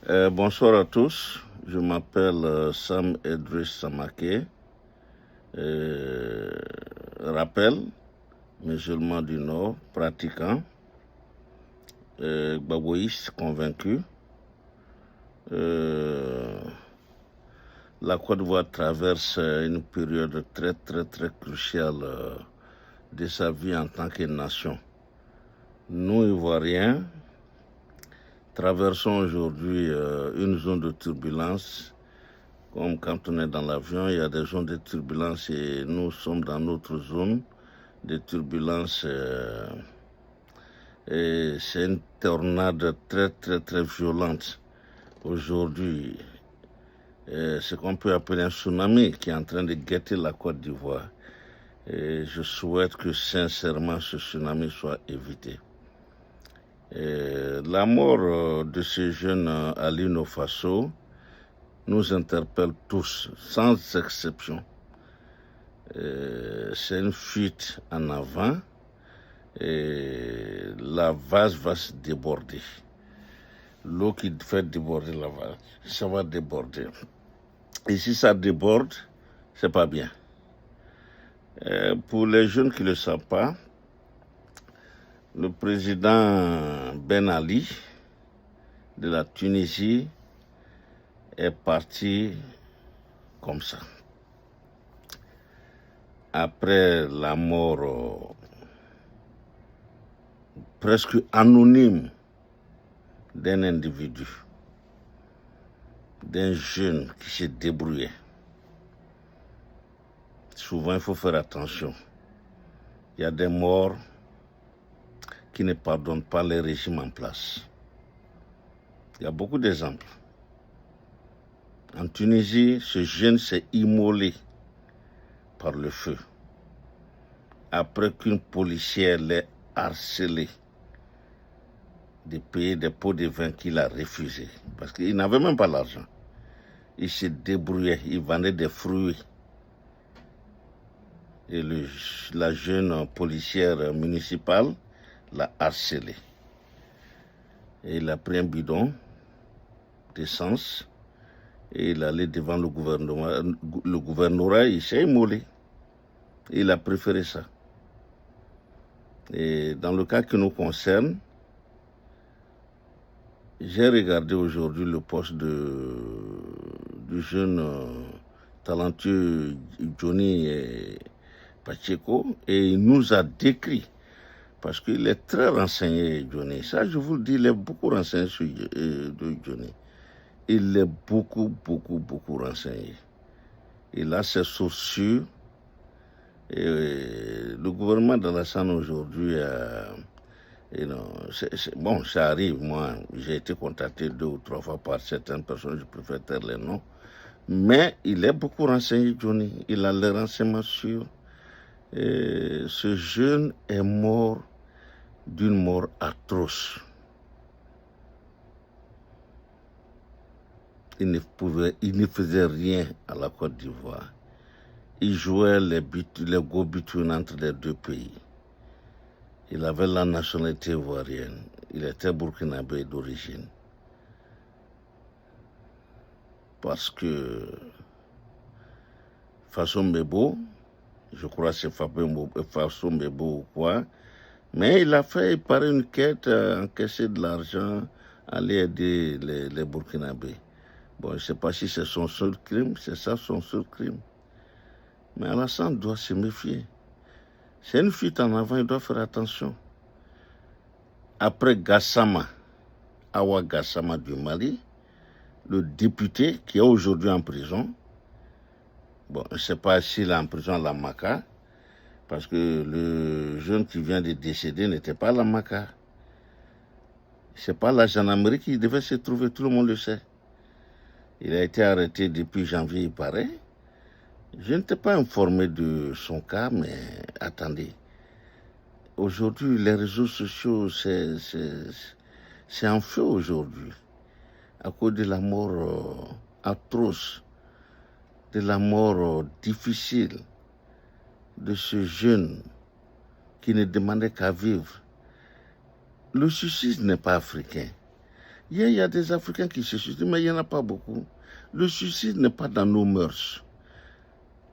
Bonsoir à tous, je m'appelle Sam Edris Samake, rappel, musulman du Nord, pratiquant, baboïste convaincu. La Côte d'Ivoire traverse une période très cruciale de sa vie en tant que nation. Nous, Ivoiriens, traversons aujourd'hui une zone de turbulence. Comme quand on est dans l'avion, il y a des zones de turbulence et nous sommes dans notre zone de turbulence. Et c'est une tornade très violente aujourd'hui. Ce qu'on peut appeler un tsunami qui est en train de guetter la Côte d'Ivoire. Et je souhaite que sincèrement ce tsunami soit évité. La mort de ce jeune Ali Nofaso nous interpelle tous, sans exception. C'est une fuite en avant et la vase va se déborder. L'eau qui fait déborder la vase, ça va déborder. Et si ça déborde, c'est pas bien. Pour les jeunes qui ne le savent pas, le président Ben Ali de la Tunisie est parti comme ça. Après la mort presque anonyme d'un individu, d'un jeune qui se débrouillait. Souvent, il faut faire attention. Il y a des morts qui ne pardonnent pas les régimes en place. Il y a beaucoup d'exemples. En Tunisie, ce jeune s'est immolé par le feu après qu'une policière l'ait harcelé de payer des pots de vin qu'il a refusé parce qu'il n'avait même pas l'argent. Il se débrouillait, il vendait des fruits. Et la jeune policière municipale l'a harcelé. Et il a pris un bidon d'essence et il allait devant le gouvernorat, il s'est immolé. Il a préféré ça. Et dans le cas qui nous concerne, j'ai regardé aujourd'hui le poste du jeune talentueux Johnny Pacheco et il nous a décrit, parce qu'il est très renseigné, Johnny. Ça, je vous le dis, il est beaucoup renseigné sur Johnny. Il est beaucoup renseigné. Il a ses sources sûres. Et le gouvernement d'Alassane aujourd'hui, bon, ça arrive. Moi, j'ai été contacté 2 ou 3 fois par certaines personnes, je préfère taire les noms. Mais il est beaucoup renseigné, Johnny. Il a les renseignements sûrs. Et ce jeune est mort d'une mort atroce. Il ne faisait rien à la Côte d'Ivoire. Il jouait les go-between entre les deux pays. Il avait la nationalité ivoirienne. Il était burkinabé d'origine. Parce que Faso Mbebo, je crois que c'est Faso Mbebo ou quoi, mais il a fait, il paraît, une quête, encaisser de l'argent, aller aider les burkinabés. Bon, je ne sais pas si c'est son seul crime, c'est ça son seul crime. Mais Alassane doit se méfier. C'est une fuite en avant, il doit faire attention. Après Gassama, Awa Gassama du Mali, le député qui est aujourd'hui en prison, bon, je ne sais pas s'il est en prison à la Maka, parce que le jeune qui vient de décéder n'était pas à la Maka. Ce n'est pas la gendarmerie qui devait se trouver, tout le monde le sait. Il a été arrêté depuis janvier, il paraît. Je n'étais pas informé de son cas, mais attendez. Aujourd'hui, les réseaux sociaux, c'est en feu aujourd'hui. À cause de la mort atroce, de la mort difficile de ce jeune qui ne demandait qu'à vivre. Le suicide n'est pas africain. Il y a des Africains qui se suicident, mais il n'y en a pas beaucoup. Le suicide n'est pas dans nos mœurs.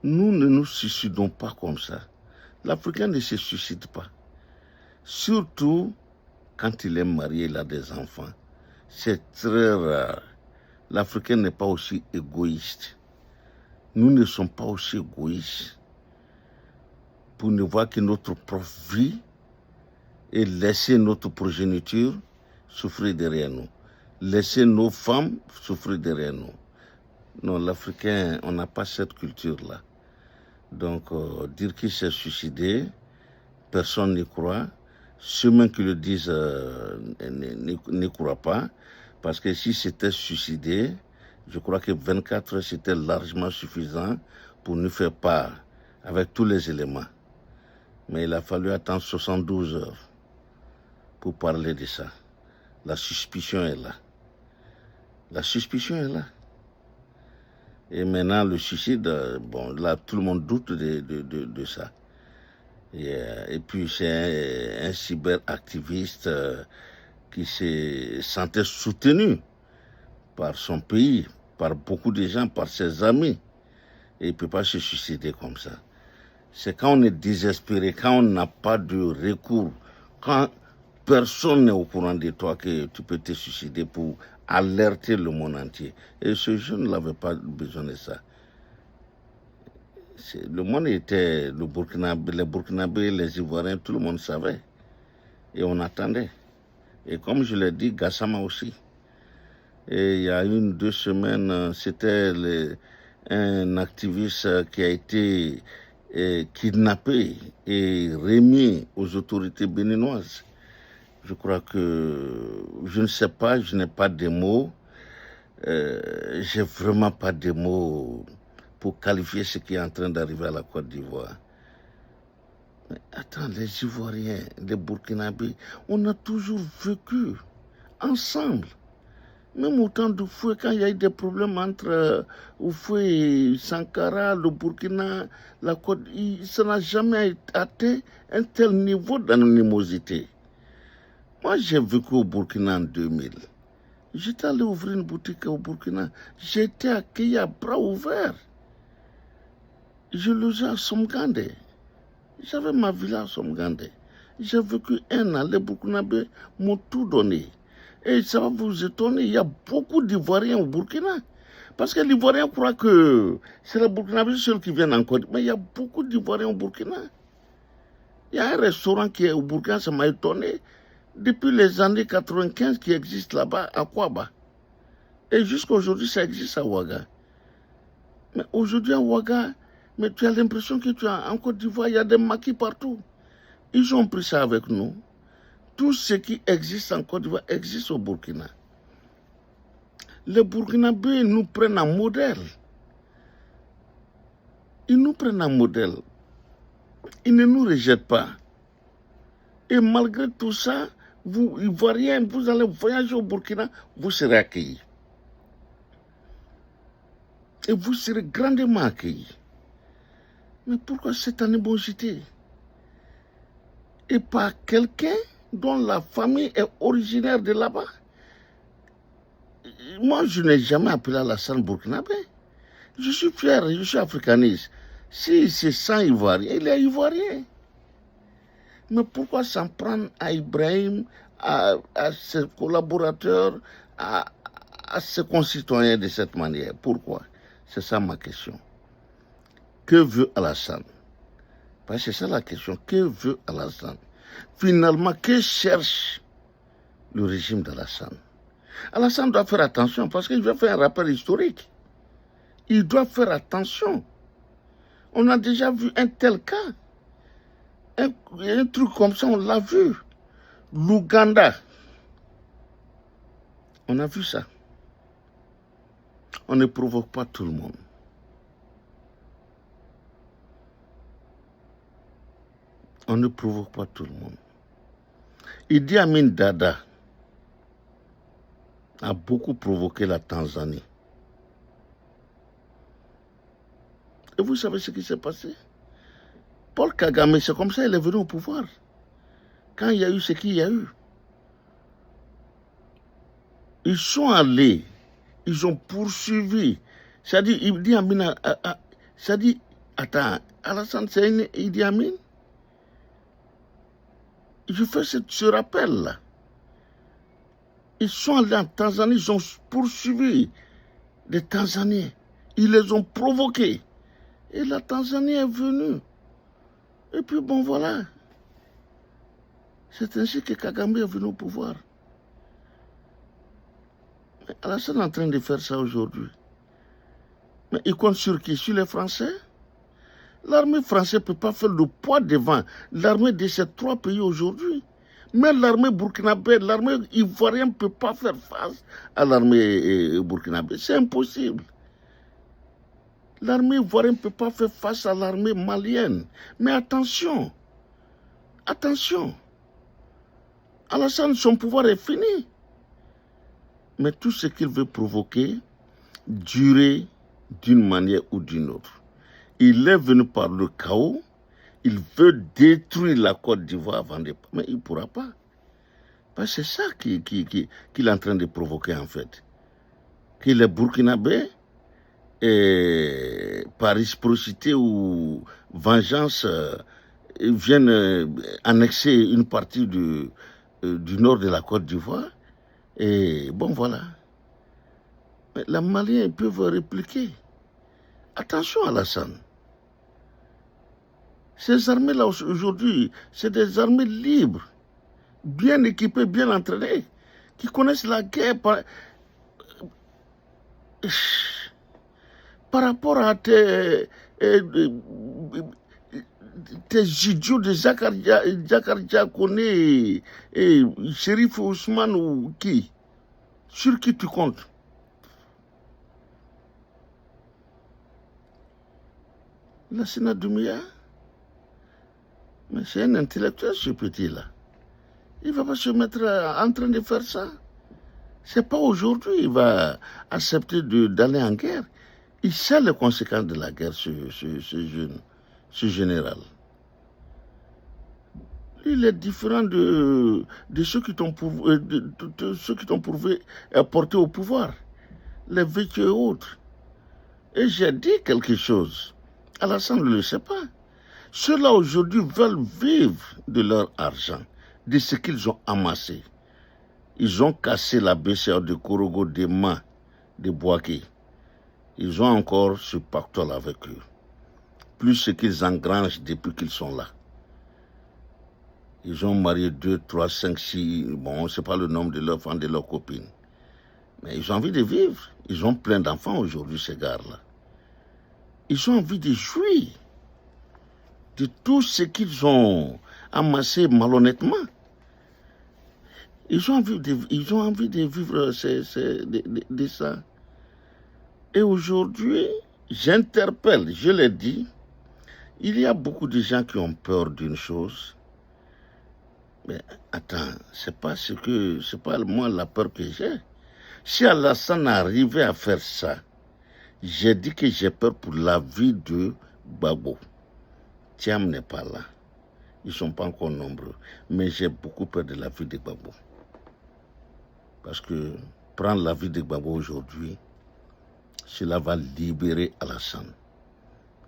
Nous ne nous suicidons pas comme ça. L'Africain ne se suicide pas. Surtout quand il est marié, il a des enfants. C'est très rare. L'Africain n'est pas aussi égoïste. Nous ne sommes pas aussi égoïstes pour ne voir que notre propre vie et laisser notre progéniture souffrir derrière nous. Laisser nos femmes souffrir derrière nous. Non, l'Africain, on n'a pas cette culture-là. Donc, dire qu'il s'est suicidé, personne n'y croit. Ceux même qui le disent n'y croient pas. Parce que si c'était suicidé, je crois que 24 heures, c'était largement suffisant pour nous faire part avec tous les éléments. Mais il a fallu attendre 72 heures pour parler de ça. La suspicion est là. La suspicion est là. Et maintenant, le suicide, bon, là, tout le monde doute de ça. Et puis, c'est un cyberactiviste qui se sentait soutenu par son pays, par beaucoup de gens, par ses amis. Et il ne peut pas se suicider comme ça. C'est quand on est désespéré, quand on n'a pas de recours, quand personne n'est au courant de toi que tu peux te suicider pour alerter le monde entier. Et ce jeune n'avait pas besoin de ça. Le monde était, les Burkinabés, les Ivoiriens, tout le monde savait. Et on attendait. Et comme je l'ai dit, Gassama aussi. Et il y a 2 semaines, c'était un activiste qui a été kidnappé et remis aux autorités béninoises. Je crois que, je ne sais pas, je n'ai pas de mots. J'ai vraiment pas de mots pour qualifier ce qui est en train d'arriver à la Côte d'Ivoire. Mais attends, les Ivoiriens, les Burkinabés, on a toujours vécu ensemble. Même au temps d'Oufoué, quand il y a eu des problèmes entre Oufoué et Sankara, le Burkina, la Côte, ça n'a jamais atteint un tel niveau d'animosité. Moi, j'ai vécu au Burkina en 2000. J'étais allé ouvrir une boutique au Burkina. J'ai été accueilli à bras ouverts. Je logeais à Somgande. J'avais ma villa à Somgande. J'ai vécu 1 an. Les Burkinabés m'ont tout donné. Et ça va vous étonner, il y a beaucoup d'Ivoiriens au Burkina. Parce que l'Ivoirien croit que c'est les Burkinabés seuls qui viennent en Côte. Mais il y a beaucoup d'Ivoiriens au Burkina. Il y a un restaurant qui est au Burkina, ça m'a étonné. Depuis les années 95 qui existe là-bas, à Kouaba. Et jusqu'à aujourd'hui, ça existe à Ouaga. Mais aujourd'hui, à Ouaga, mais tu as l'impression que tu as en Côte d'Ivoire, il y a des maquis partout. Ils ont pris ça avec nous. Tout ce qui existe en Côte d'Ivoire existe au Burkina. Les Burkinabés nous prennent en modèle. Ils nous prennent en modèle. Ils ne nous rejettent pas. Et malgré tout ça, vous, Ivoiriens, vous allez voyager au Burkina, vous serez accueillis. Et vous serez grandement accueillis. Mais pourquoi cette animosité? Et par quelqu'un dont la famille est originaire de là-bas? Moi, je n'ai jamais appelé Alassane Burkinabé. Je suis fier, je suis africaniste. Si c'est sans Ivoirien, il est Ivoirien. Mais pourquoi s'en prendre à Ibrahim, à ses collaborateurs, à ses concitoyens de cette manière? Pourquoi? C'est ça ma question. Que veut Alassane? Parce que c'est ça la question. Que veut Alassane? Finalement, que cherche le régime d'Alassane? Alassane doit faire attention parce qu'il doit faire un rappel historique. Il doit faire attention. On a déjà vu un tel cas. Un truc comme ça, on l'a vu. L'Ouganda. On a vu ça. On ne provoque pas tout le monde. On ne provoque pas tout le monde. Idi Amin Dada a beaucoup provoqué la Tanzanie. Et vous savez ce qui s'est passé? Paul Kagame, c'est comme ça qu'il est venu au pouvoir. Quand il y a eu ce qu'il y a eu. Ils sont allés, ils ont poursuivi. C'est-à-dire, Idi Amin c'est-à-dire, attends, Alassane, c'est Idi Amin? Je fais ce rappel-là. Ils sont allés en Tanzanie, ils ont poursuivi les Tanzaniens. Ils les ont provoqués. Et la Tanzanie est venue. Et puis bon, voilà. C'est ainsi que Kagame est venu au pouvoir. Mais Alassane est en train de faire ça aujourd'hui. Mais il compte sur qui? Sur les Français? L'armée française ne peut pas faire le poids devant l'armée de ces trois pays aujourd'hui. Mais l'armée burkinabé, l'armée ivoirienne ne peut pas faire face à l'armée burkinabé. C'est impossible. L'armée ivoirienne ne peut pas faire face à l'armée malienne. Mais attention, attention. Alassane, son pouvoir est fini. Mais tout ce qu'il veut provoquer, durer d'une manière ou d'une autre. Il est venu par le chaos. Il veut détruire la Côte d'Ivoire avant de... Mais il ne pourra pas. Parce que c'est ça qu'il est en train de provoquer en fait. Que les Burkinabés, par réciprocité ou vengeance, viennent annexer une partie du nord de la Côte d'Ivoire. Et bon, voilà. Mais les Maliens peuvent répliquer. Attention à Alassane. Ces armées-là, aujourd'hui, c'est des armées libres, bien équipées, bien entraînées, qui connaissent la guerre par rapport à tes idiots de Jakarta Koné et Shérif Ousmane ou qui? Sur qui tu comptes? La Sénat Doumbouya? Mais c'est un intellectuel, ce petit-là. Il ne va pas se mettre en train de faire ça. Ce n'est pas aujourd'hui qu'il va accepter d'aller en guerre. Il sait les conséquences de la guerre, ce général. Il est différent de ceux qui t'ont porté au pouvoir, les vécus et autres. Et j'ai dit quelque chose. Alassane ne le sait pas. Ceux-là aujourd'hui veulent vivre de leur argent, de ce qu'ils ont amassé. Ils ont cassé la BCA de Korogo, des mains, de Bouaké. Ils ont encore ce pactole avec eux. Plus ce qu'ils engrangent depuis qu'ils sont là. Ils ont marié 2, 3, 5, 6, bon, on ne sait pas le nombre de leurs enfants, de leurs copines. Mais ils ont envie de vivre. Ils ont plein d'enfants aujourd'hui, ces gars-là. Ils ont envie de jouir de tout ce qu'ils ont amassé malhonnêtement. Ils ont envie de vivre de ça. Et aujourd'hui, j'interpelle, je l'ai dit, il y a beaucoup de gens qui ont peur d'une chose. Mais attends, c'est pas moi la peur que j'ai. Si Alassane arrivait à faire ça, j'ai dit que j'ai peur pour la vie de Gbagbo. Thiam n'est pas là. Ils ne sont pas encore nombreux. Mais j'ai beaucoup peur de la vie de Gbagbo. Parce que prendre la vie de Gbagbo aujourd'hui, cela va libérer Alassane.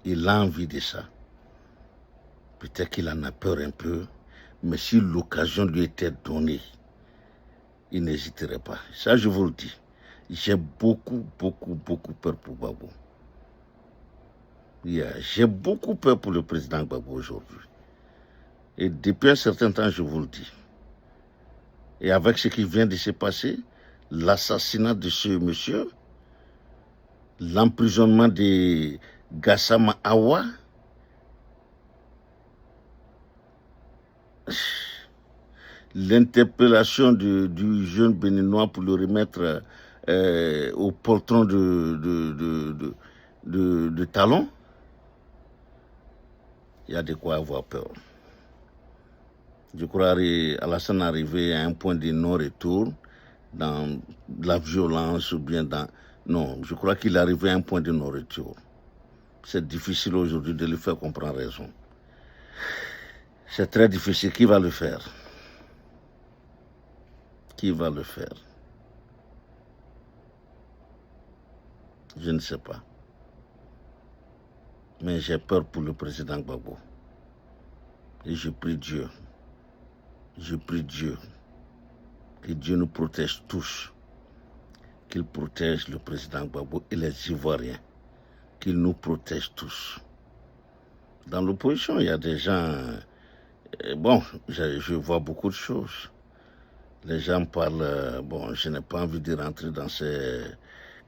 Il a envie de ça. Peut-être qu'il en a peur un peu, mais si l'occasion lui était donnée, il n'hésiterait pas. Ça, je vous le dis. J'ai beaucoup peur pour Gbagbo. J'ai beaucoup peur pour le président Gbagbo aujourd'hui. Et depuis un certain temps, je vous le dis. Et avec ce qui vient de se passer, l'assassinat de ce monsieur, l'emprisonnement de Gassama Awa, l'interpellation du jeune béninois pour le remettre au poltron de Talon, il y a de quoi avoir peur. Je crois qu'Alassane est arrivé à un point de non-retour dans la violence ou bien dans... Non, je crois qu'il est arrivé à un point de non-retour. C'est difficile aujourd'hui de lui faire comprendre raison. C'est très difficile. Qui va le faire? Qui va le faire? Je ne sais pas. Mais j'ai peur pour le président Gbagbo. Et je prie Dieu. Je prie Dieu. Que Dieu nous protège tous. Qu'il protège le président Gbagbo et les Ivoiriens. Qu'il nous protège tous. Dans l'opposition, il y a des gens... Bon, je vois beaucoup de choses. Les gens parlent... Bon, je n'ai pas envie de rentrer dans ces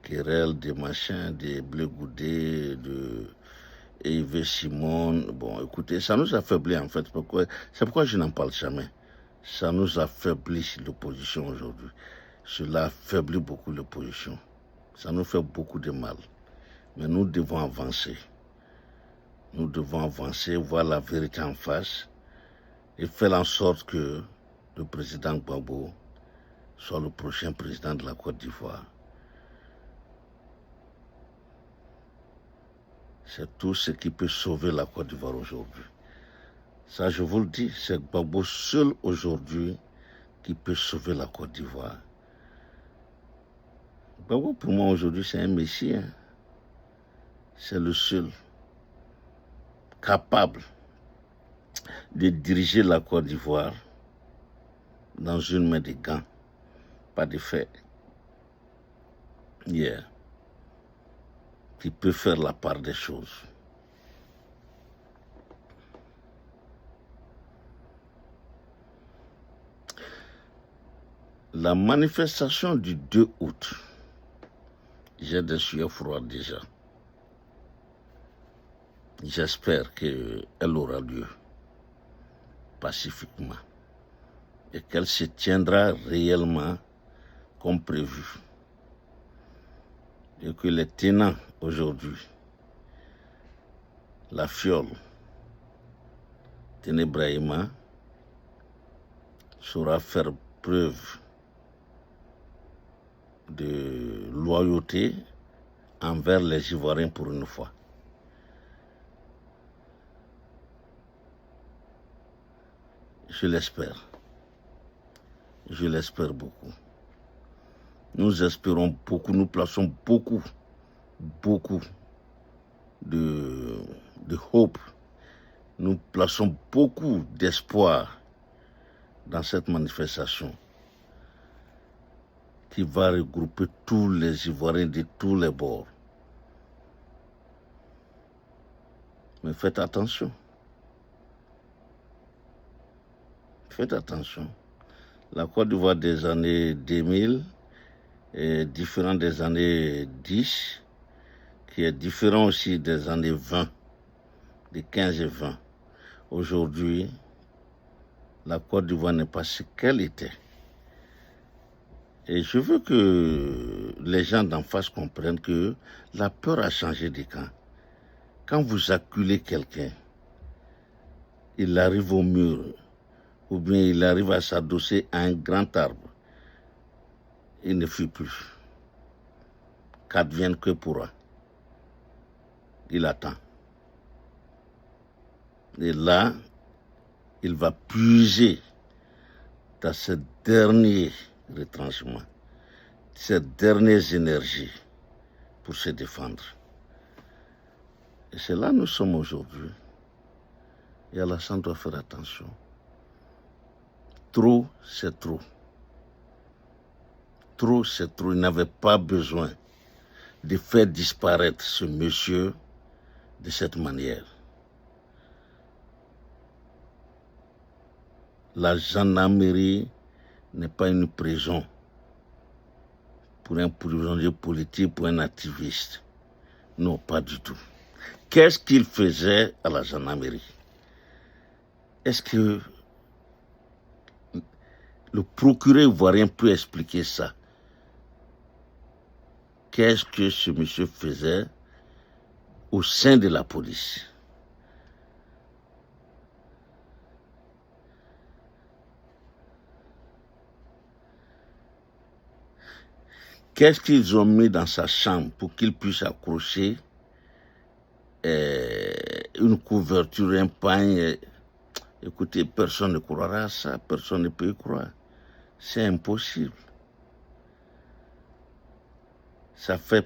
querelles, des machins, des Blé Goudé, de Yves Simon. Bon, écoutez, ça nous affaiblit en fait. C'est pourquoi je n'en parle jamais. Ça nous affaiblit l'opposition aujourd'hui. Cela affaiblit beaucoup l'opposition. Ça nous fait beaucoup de mal. Mais nous devons avancer. Nous devons avancer, voir la vérité en face et faire en sorte que le président Gbagbo soit le prochain président de la Côte d'Ivoire. C'est tout ce qui peut sauver la Côte d'Ivoire aujourd'hui. Ça, je vous le dis, c'est Gbagbo seul aujourd'hui qui peut sauver la Côte d'Ivoire. Gbagbo, pour moi, aujourd'hui, c'est un messie. Hein. C'est le seul capable de diriger la Côte d'Ivoire dans une main de gants, pas de fait. Yeah. Qui peut faire la part des choses. La manifestation du 2 août, j'ai des sueurs froides déjà. J'espère qu'elle aura lieu pacifiquement et qu'elle se tiendra réellement comme prévu. Et que les tenants aujourd'hui, la fiole, Ténébrahima, saura faire preuve de loyauté envers les Ivoiriens pour une fois. Je l'espère. Je l'espère beaucoup. Nous espérons beaucoup, nous plaçons beaucoup de hope. Nous plaçons beaucoup d'espoir dans cette manifestation qui va regrouper tous les Ivoiriens de tous les bords. Mais faites attention. Faites attention. La Côte d'Ivoire des années 2000 est différente des années 10, qui est différent aussi des années 20, des 15 et 20. Aujourd'hui, la Côte d'Ivoire n'est pas ce qu'elle était. Et je veux que les gens d'en face comprennent que la peur a changé de camp. Quand vous acculez quelqu'un, il arrive au mur, ou bien il arrive à s'adosser à un grand arbre, il ne fuit plus. Qu'advienne que pourra. Il attend. Et là, il va puiser dans ce dernier retranchement, ces dernières énergies pour se défendre. Et c'est là que nous sommes aujourd'hui. Et Alassane doit faire attention. Trop, c'est trop. Trop, c'est trop. Il n'avait pas besoin de faire disparaître ce monsieur de cette manière. La gendarmerie n'est pas une prison pour un prisonnier politique, pour un activiste. Non, pas du tout. Qu'est-ce qu'il faisait à la gendarmerie? Est-ce que le procureur ivoirien peut expliquer ça? Qu'est-ce que ce monsieur faisait au sein de la police? Qu'est-ce qu'ils ont mis dans sa chambre pour qu'il puisse accrocher une couverture, un pagne? Écoutez, personne ne croira à ça, personne ne peut y croire. C'est impossible. Ça fait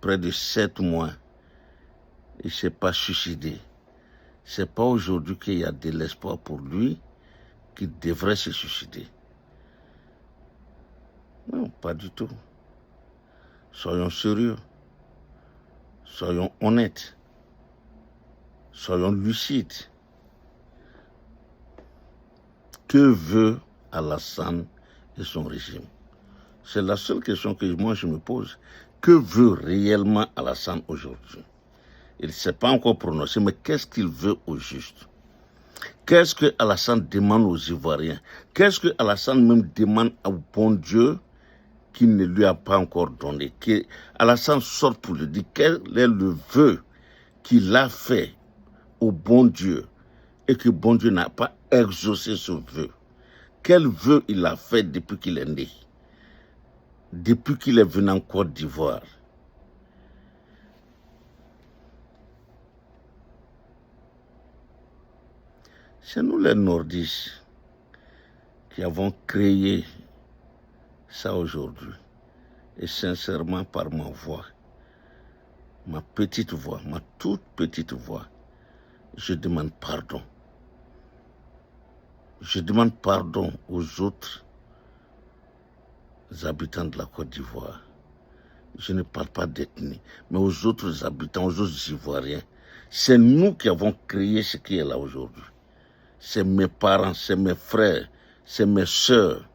près de 7 mois. Il ne s'est pas suicidé. C'est pas aujourd'hui qu'il y a de l'espoir pour lui qu'il devrait se suicider. Non, pas du tout. Soyons sérieux. Soyons honnêtes. Soyons lucides. Que veut Alassane et son régime? C'est la seule question que moi je me pose. Que veut réellement Alassane aujourd'hui? Il ne s'est pas encore prononcé, mais qu'est-ce qu'il veut au juste? Qu'est-ce que Alassane demande aux Ivoiriens? Qu'est-ce que Alassane même demande au bon Dieu qu'il ne lui a pas encore donné? Alassane sort pour lui dire quel est le vœu qu'il a fait au bon Dieu et que bon Dieu n'a pas exaucé ce vœu. Quel vœu il a fait depuis qu'il est né? Depuis qu'il est venu en Côte d'Ivoire? C'est nous les nordistes qui avons créé ça aujourd'hui. Et sincèrement, par ma voix, ma petite voix, ma toute petite voix, je demande pardon. Je demande pardon aux autres habitants de la Côte d'Ivoire. Je ne parle pas d'ethnie, mais aux autres habitants, aux autres Ivoiriens. C'est nous qui avons créé ce qui est là aujourd'hui. C'est mes parents, c'est mes frères, c'est mes sœurs.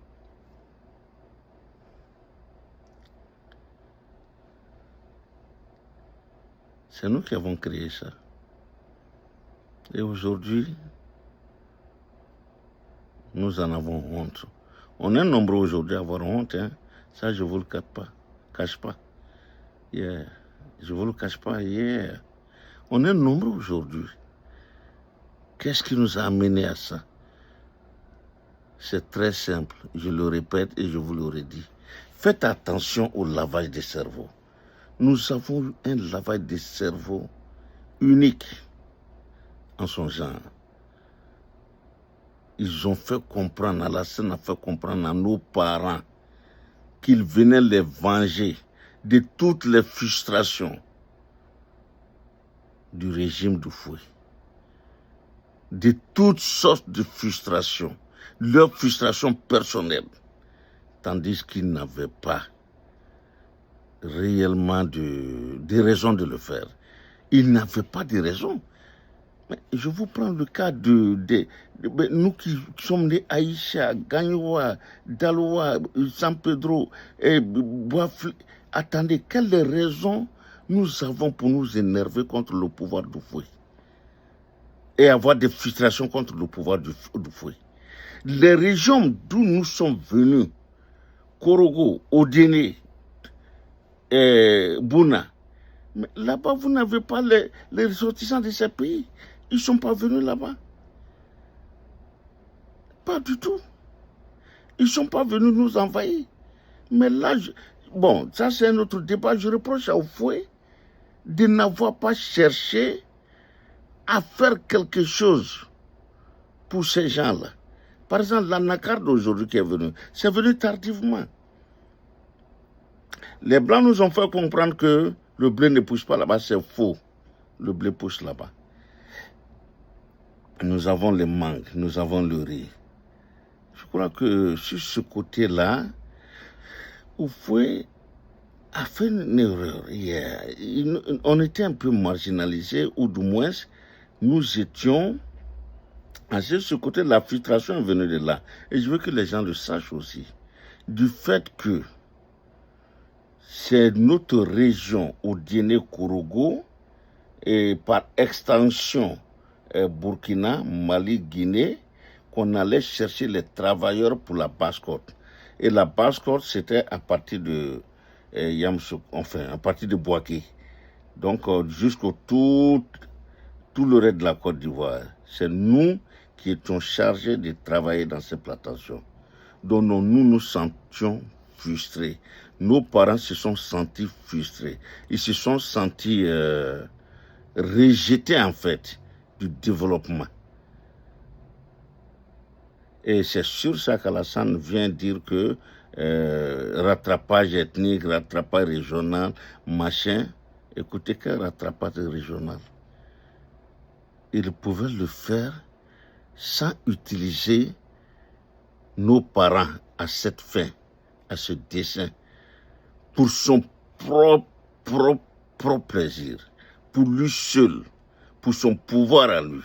C'est nous qui avons créé ça. Et aujourd'hui, nous en avons honte. On est nombreux aujourd'hui à avoir honte, hein. Ça, je ne vous le cache pas. Yeah. Je ne vous le cache pas. Yeah. On est nombreux aujourd'hui. Qu'est-ce qui nous a amené à ça? C'est très simple. Je le répète et je vous le redis. Faites attention au lavage des cerveaux. Nous avons un lavage des cerveaux unique en son genre. Ils ont fait comprendre, Alassane a fait comprendre à nos parents qu'ils venaient les venger de toutes les frustrations du régime du fouet. De toutes sortes de frustrations, leurs frustrations personnelles, tandis qu'ils n'avaient pas réellement de raison de le faire. Ils n'avaient pas de raison. Mais je vous prends le cas de nous qui sommes nés à Aïcha, Gagnoua, Daloa, San Pedro, et Boafli. Attendez, quelles raisons nous avons pour nous énerver contre le pouvoir du fouet et avoir des frustrations contre le pouvoir du fouet? Les régions d'où nous sommes venus, Korogo, Odéné, Bouna, mais là-bas, vous n'avez pas les ressortissants de ces pays. Ils ne sont pas venus là-bas. Pas du tout. Ils ne sont pas venus nous envahir. Mais là, bon, ça c'est un autre débat. Je reproche au fouet de n'avoir pas cherché à faire quelque chose pour ces gens-là. Par exemple, la NACAR d'aujourd'hui qui est venue, c'est venu tardivement. Les Blancs nous ont fait comprendre que le blé ne pousse pas là-bas, c'est faux. Le blé pousse là-bas. Nous avons les mangues, nous avons le riz. Je crois que sur ce côté-là, Oufoué a fait une erreur hier. On était un peu marginalisés, ou du moins, nous étions... Ce côté, la frustration est venue de là. Et je veux que les gens le sachent aussi. Du fait que c'est notre région, Odéné-Korogo, et par extension, Burkina, Mali, Guinée, qu'on allait chercher les travailleurs pour la Basse-Côte. Et la Basse-Côte, c'était à partir de Yamsouk, enfin, à partir de Bouaké. Donc, jusqu'au tout le reste de la Côte d'Ivoire. C'est nous qui étions chargés de travailler dans ces plantations. Donc, nous nous sentions frustrés. Nos parents se sont sentis frustrés. Ils se sont sentis rejetés, en fait, du développement. Et c'est sur ça qu'Alassane vient dire que rattrapage ethnique, rattrapage régional, machin. Écoutez, quel rattrapage régional? Ils pouvaient le faire sans utiliser nos parents à cette fin, à ce dessein, pour son propre plaisir, pour lui seul, pour son pouvoir à lui,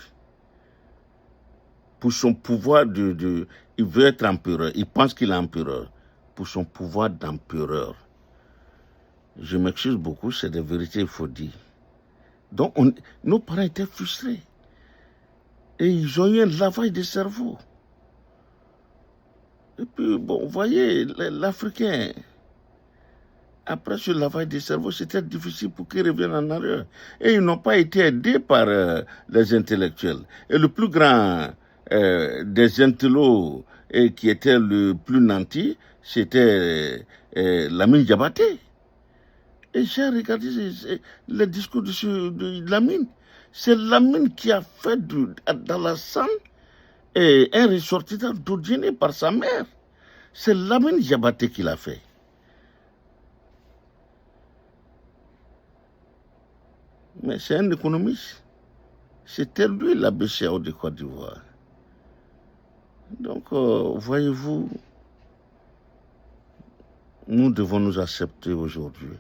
pour son pouvoir il veut être empereur, il pense qu'il est empereur, pour son pouvoir d'empereur. Je m'excuse beaucoup, c'est des vérités, il faut dire. Donc, nos parents étaient frustrés. Et ils ont eu un lavage de cerveau. Et puis, bon, vous voyez, l'Africain, après ce lavage de cerveau, c'était difficile pour qu'ils reviennent en arrière. Et ils n'ont pas été aidés par les intellectuels. Et le plus grand des intellos qui était le plus nanti, c'était Lamine Diabaté. Et j'ai regardé le discours de Lamine. C'est Lamine qui a fait dans la salle un ressortissant d'Odjiné par sa mère. C'est Lamine Diabaté qui l'a fait. Mais c'est un économiste. C'était lui la BCEAO de Côte d'Ivoire. Donc, voyez-vous, nous devons nous accepter aujourd'hui.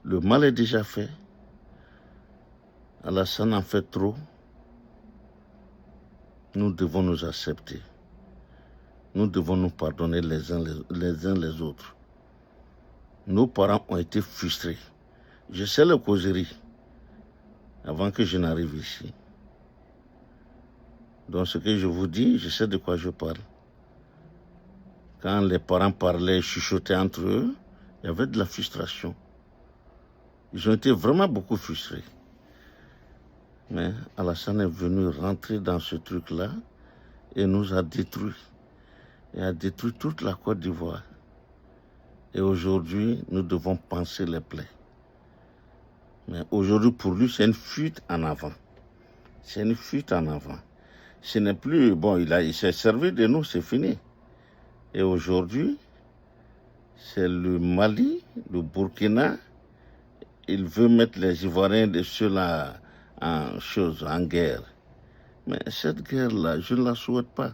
Le mal est déjà fait. Alassane en fait trop. Nous devons nous accepter. Nous devons nous pardonner les uns les autres. Nos parents ont été frustrés. Je sais les causeries avant que je n'arrive ici. Donc ce que je vous dis, je sais de quoi je parle. Quand les parents parlaient, chuchotaient entre eux, il y avait de la frustration. Ils ont été vraiment beaucoup frustrés. Mais Alassane est venu rentrer dans ce truc-là et nous a détruits. Il a détruit toute la Côte d'Ivoire. Et aujourd'hui, nous devons panser les plaies. Mais aujourd'hui, pour lui, c'est une fuite en avant. C'est une fuite en avant. Ce n'est plus... Bon, il s'est servi de nous, c'est fini. Et aujourd'hui, c'est le Mali, le Burkina. Il veut mettre les Ivoiriens de ceux-là en guerre. Mais cette guerre-là, je ne la souhaite pas.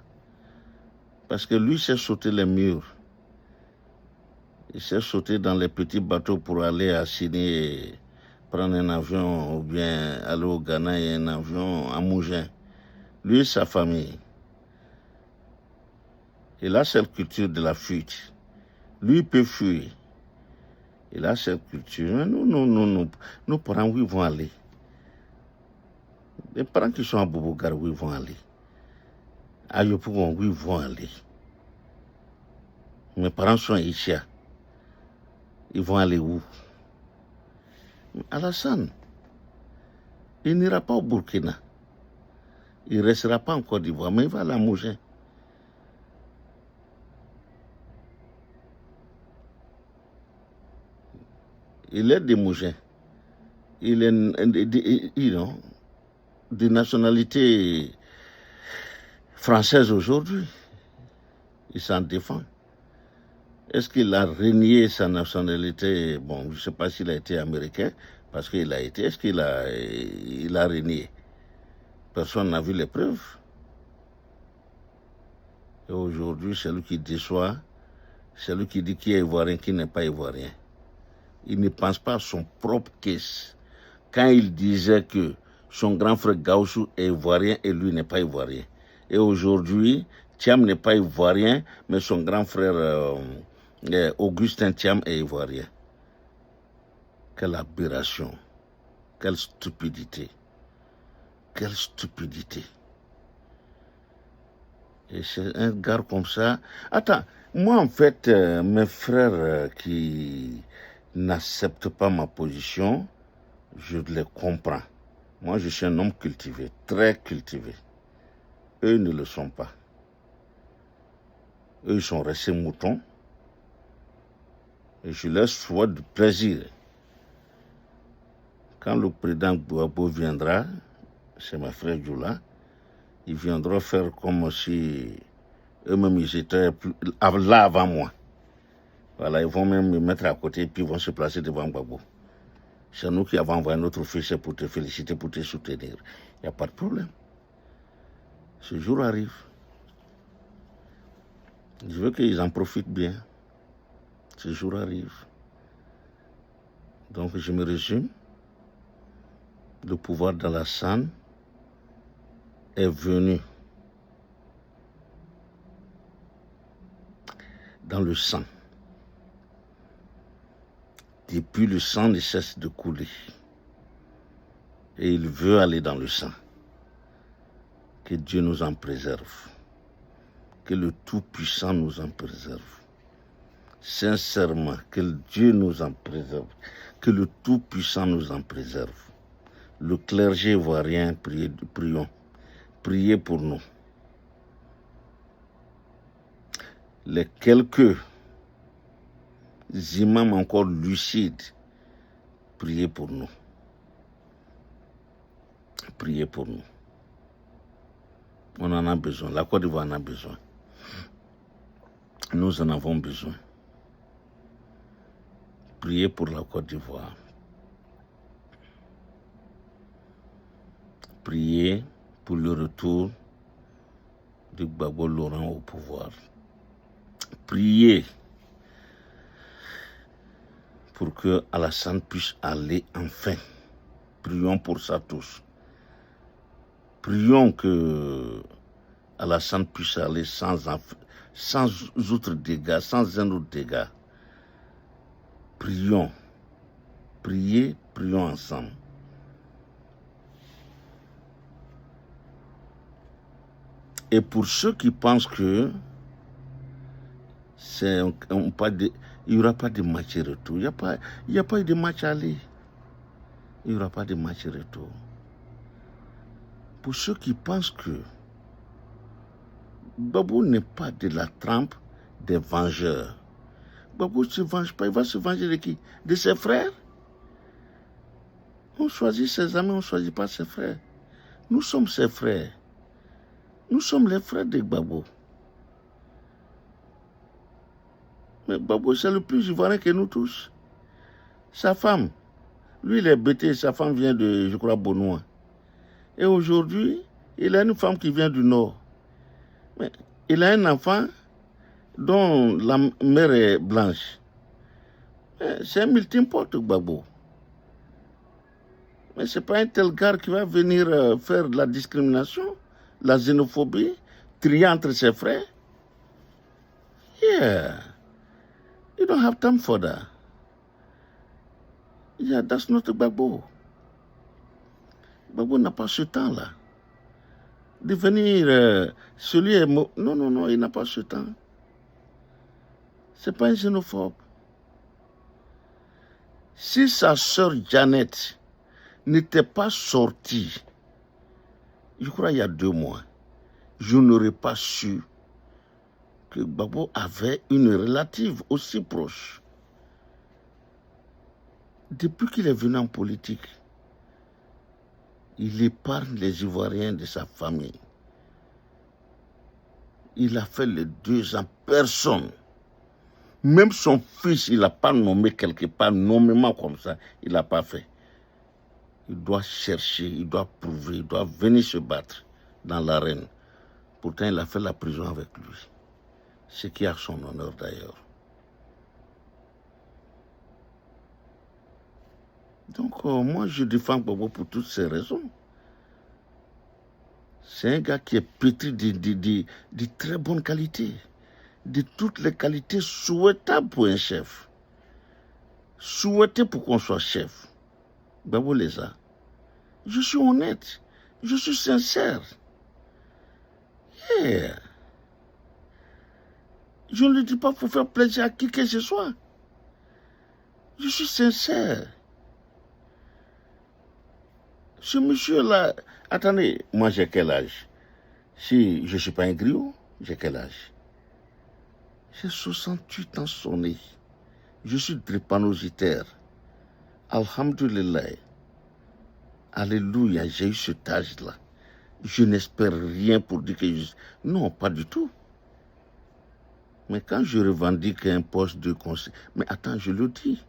Parce que lui s'est sauté les murs. Il s'est sauté dans les petits bateaux pour aller à Sydney, prendre un avion ou bien aller au Ghana et un avion à Mougins. Lui et sa famille. Il a cette culture de la fuite. Lui, il peut fuir. Il a cette culture. Mais nos parents, où ils vont aller? Les parents qui sont à Bobogar, où ils vont aller? À Yopougon, où ils vont aller? Mes parents sont ici. Ils vont aller où? Alassane, il n'ira pas au Burkina. Il ne restera pas en Côte d'Ivoire, mais il va aller à Mougins. Il est de Mougins. Il est de nationalité française aujourd'hui. Il s'en défend. Est-ce qu'il a renié sa nationalité? Bon, je ne sais pas s'il a été américain, parce qu'il a été. Est-ce qu'il a renié? Personne n'a vu les preuves. Et aujourd'hui, c'est lui qui déçoit, c'est lui qui dit qui est ivoirien, qui n'est pas ivoirien. Il ne pense pas à son propre caisse. Quand il disait que son grand frère Gauchou est ivoirien et lui n'est pas ivoirien. Et aujourd'hui, Thiam n'est pas ivoirien, mais son grand frère Augustin Thiam est ivoirien. Quelle aberration. Quelle stupidité. Quelle stupidité. Et c'est un gars comme ça. Attends, moi en fait, mes frères qui n'acceptent pas ma position, je les comprends. Moi, je suis un homme cultivé, très cultivé. Eux ne le sont pas. Eux, ils sont restés moutons. Et je leur souhaite du plaisir. Quand le président Gbagbo viendra, c'est ma frère Djoula, ils viendront faire comme si eux-mêmes ils étaient là avant moi. Voilà, ils vont même me mettre à côté et puis ils vont se placer devant Gbagbo. C'est nous qui avons envoyé notre fichier pour te féliciter, pour te soutenir. Il n'y a pas de problème. Ce jour arrive. Je veux qu'ils en profitent bien. Ce jour arrive. Donc je me résume. Le pouvoir d'Alassane est venu dans le sang. Depuis, le sang ne cesse de couler. Et il veut aller dans le sang. Que Dieu nous en préserve. Que le Tout-Puissant nous en préserve. Sincèrement, que Dieu nous en préserve. Que le Tout-Puissant nous en préserve. Le clergé ivoirien, prions. Priez pour nous. Les quelques imams encore lucides, priez pour nous. Priez pour nous. On en a besoin. La Côte d'Ivoire en a besoin. Nous en avons besoin. Priez pour la Côte d'Ivoire. Priez pour le retour de Gbagbo Laurent au pouvoir. Priez pour que Alassane puisse aller enfin. Prions pour ça tous. Prions que Alassane puisse aller sans autre dégâts, sans un autre dégât. Prions. Prions ensemble. Et pour ceux qui pensent que il n'y aura pas de match retour, il n'y a pas eu de match aller. Il n'y aura pas de match retour. Pour ceux qui pensent que Gbagbo n'est pas de la trempe des vengeurs. Gbagbo ne se venge pas, il va se venger de qui? De ses frères. On choisit ses amis, on ne choisit pas ses frères. Nous sommes ses frères. Nous sommes les frères de Gbagbo. Mais Gbagbo, c'est le plus ivoirien que nous tous. Sa femme, lui, il est bêté, sa femme vient de, je crois, Bonois. Et aujourd'hui, il a une femme qui vient du Nord. Mais il a un enfant dont la mère est blanche. C'est un multimporte, Gbagbo. Mais ce n'est pas un tel gars qui va venir faire de la discrimination, la xénophobie, trier entre ses frères. Yeah. You don't have time for that. Yeah, that's not Gbagbo. Gbagbo n'a pas ce temps-là. De venir non, il n'a pas ce temps. C'est pas un xénophobe. Si sa sœur Janet n'était pas sortie, je crois il y a 2 mois, je n'aurais pas su que Gbagbo avait une relative aussi proche. Depuis qu'il est venu en politique, il épargne les Ivoiriens de sa famille. Il a fait les 2 ans, personne. Même son fils, il n'a pas nommé quelque part, nommément comme ça, il n'a pas fait. Il doit chercher, il doit prouver, il doit venir se battre dans l'arène. Pourtant, il a fait la prison avec lui. Ce qui a son honneur d'ailleurs. Donc, moi, je défends Gbagbo pour toutes ces raisons. C'est un gars qui est pétri de très bonnes qualités. De toutes les qualités souhaitables pour un chef. Souhaitées pour qu'on soit chef. Gbagbo les a. Je suis honnête. Je suis sincère. Yeah. Je ne le dis pas pour faire plaisir à qui que ce soit. Je suis sincère. Ce monsieur-là, attendez, moi j'ai quel âge? Si je ne suis pas un griot, j'ai quel âge? J'ai 68 ans sonné. Je suis drépanocytaire. Alhamdulillah. Alléluia, j'ai eu cet âge-là. Je n'espère rien pour dire que non, pas du tout. Mais quand je revendique un poste de conseil, mais attends, je le dis,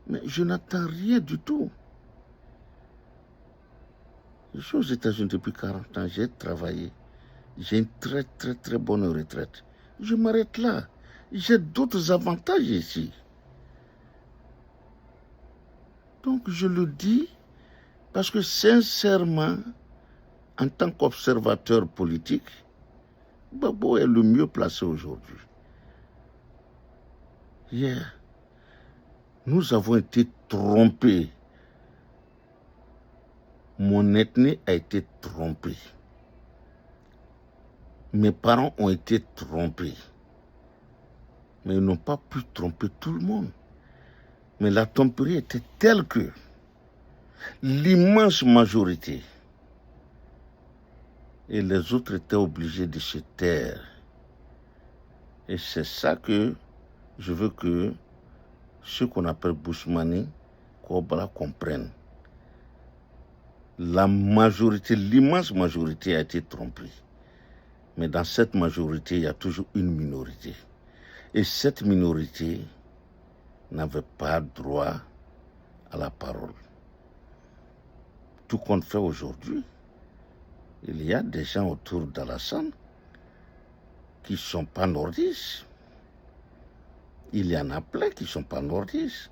mais je n'attends rien du tout. Je suis aux États-Unis depuis 40 ans, j'ai travaillé. J'ai une très très très bonne retraite. Je m'arrête là. J'ai d'autres avantages ici. Donc je le dis parce que sincèrement, en tant qu'observateur politique, Gbagbo est le mieux placé aujourd'hui. Hier, nous avons été trompés. Mon ethnie a été trompée. Mes parents ont été trompés. Mais ils n'ont pas pu tromper tout le monde. Mais la tromperie était telle que l'immense majorité et les autres étaient obligés de se taire. Et c'est ça que je veux que ceux qu'on appelle Bushmani, Kobra comprennent. La majorité, l'immense majorité a été trompée. Mais dans cette majorité, il y a toujours une minorité. Et cette minorité n'avait pas droit à la parole. Tout compte fait aujourd'hui, il y a des gens autour d'Alassane qui ne sont pas nordistes. Il y en a plein qui ne sont pas nordistes.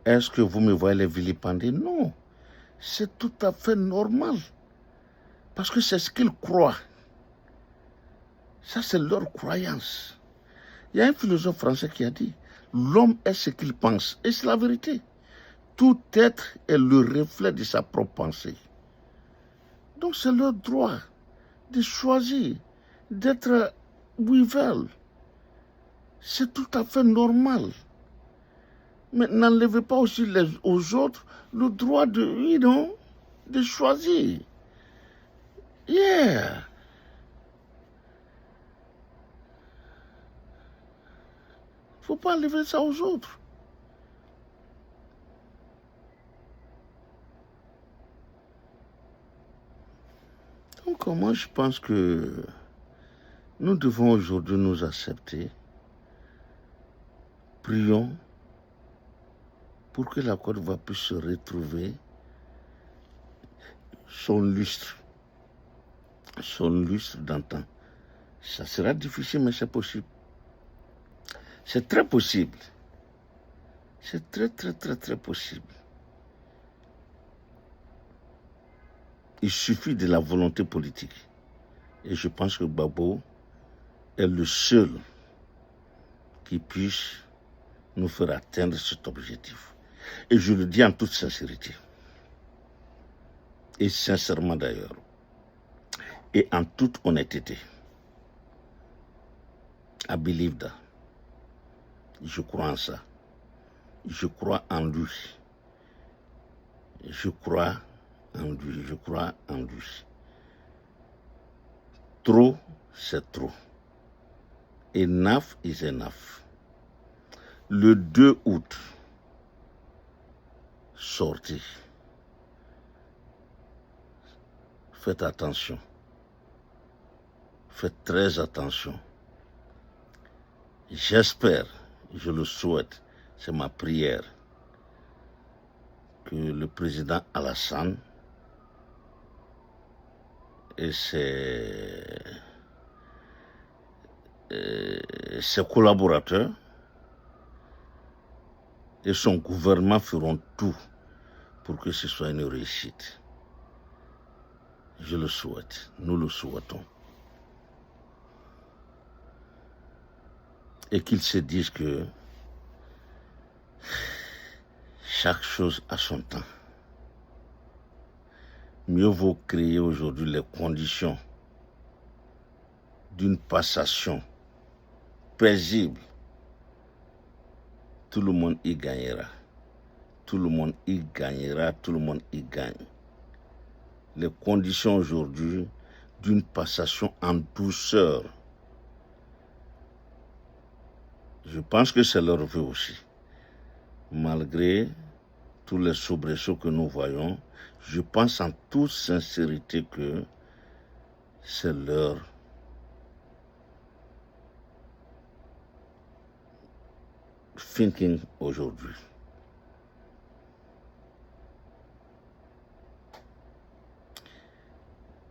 Est-ce que vous me voyez les vilipender? Non. C'est tout à fait normal. Parce que c'est ce qu'ils croient. Ça, c'est leur croyance. Il y a un philosophe français qui a dit, l'homme est ce qu'il pense. Et c'est la vérité. Tout être est le reflet de sa propre pensée. Donc c'est leur droit de choisir, d'être où ils veulent. C'est tout à fait normal. Mais n'enlevez pas aussi aux autres le droit de choisir. Yeah. Il ne faut pas enlever ça aux autres. Donc moi je pense que nous devons aujourd'hui nous accepter. Prions pour que la Côte d'Ivoire puisse se retrouver son lustre d'antan. Ça sera difficile, mais c'est possible. C'est très possible. C'est très, très, très, très possible. Il suffit de la volonté politique. Et je pense que Gbagbo est le seul qui puisse nous faire atteindre cet objectif. Et je le dis en toute sincérité. Et sincèrement d'ailleurs. Et en toute honnêteté. I believe that. Je crois en ça. Je crois en lui. Je crois en lui. Je crois en lui. Trop, c'est trop. Enough is enough. Le 2 août, sortez. Faites attention. Faites très attention. J'espère, je le souhaite, c'est ma prière, que le président Alassane et ses collaborateurs et son gouvernement feront tout pour que ce soit une réussite. Je le souhaite, nous le souhaitons. Et qu'ils se disent que chaque chose a son temps. Mieux vaut créer aujourd'hui les conditions d'une passation paisible. Tout le monde y gagnera. Tout le monde y gagnera, tout le monde y gagne. Les conditions aujourd'hui d'une passation en douceur. Je pense que c'est leur vœu aussi. Malgré tous les soubresauts que nous voyons, je pense en toute sincérité que c'est leur thinking aujourd'hui.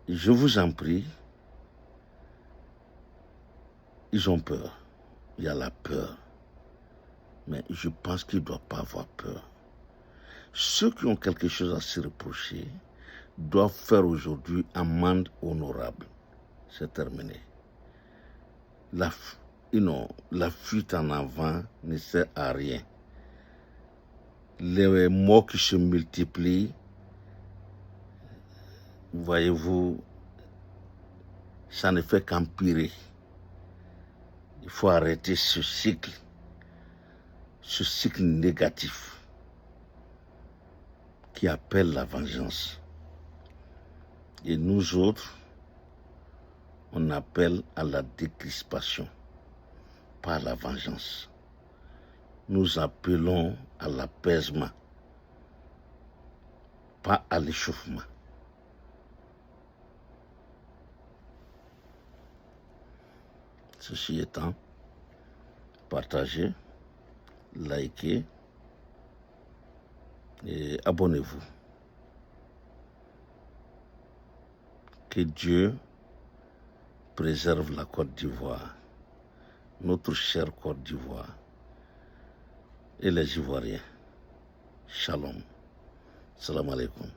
Je vous en prie, ils ont peur. Il y a la peur. Mais je pense qu'ils ne doivent pas avoir peur. Ceux qui ont quelque chose à se reprocher doivent faire aujourd'hui amende honorable. C'est terminé. La fuite en avant ne sert à rien. Les morts qui se multiplient, voyez-vous, ça ne fait qu'empirer. Il faut arrêter ce cycle négatif qui appelle la vengeance. Et nous autres, on appelle à la décrispation, pas à la vengeance. Nous appelons à l'apaisement, pas à l'échauffement. Ceci étant, partagez, likez et abonnez-vous. Que Dieu préserve la Côte d'Ivoire, notre chère Côte d'Ivoire et les Ivoiriens. Shalom. Salam alaikum.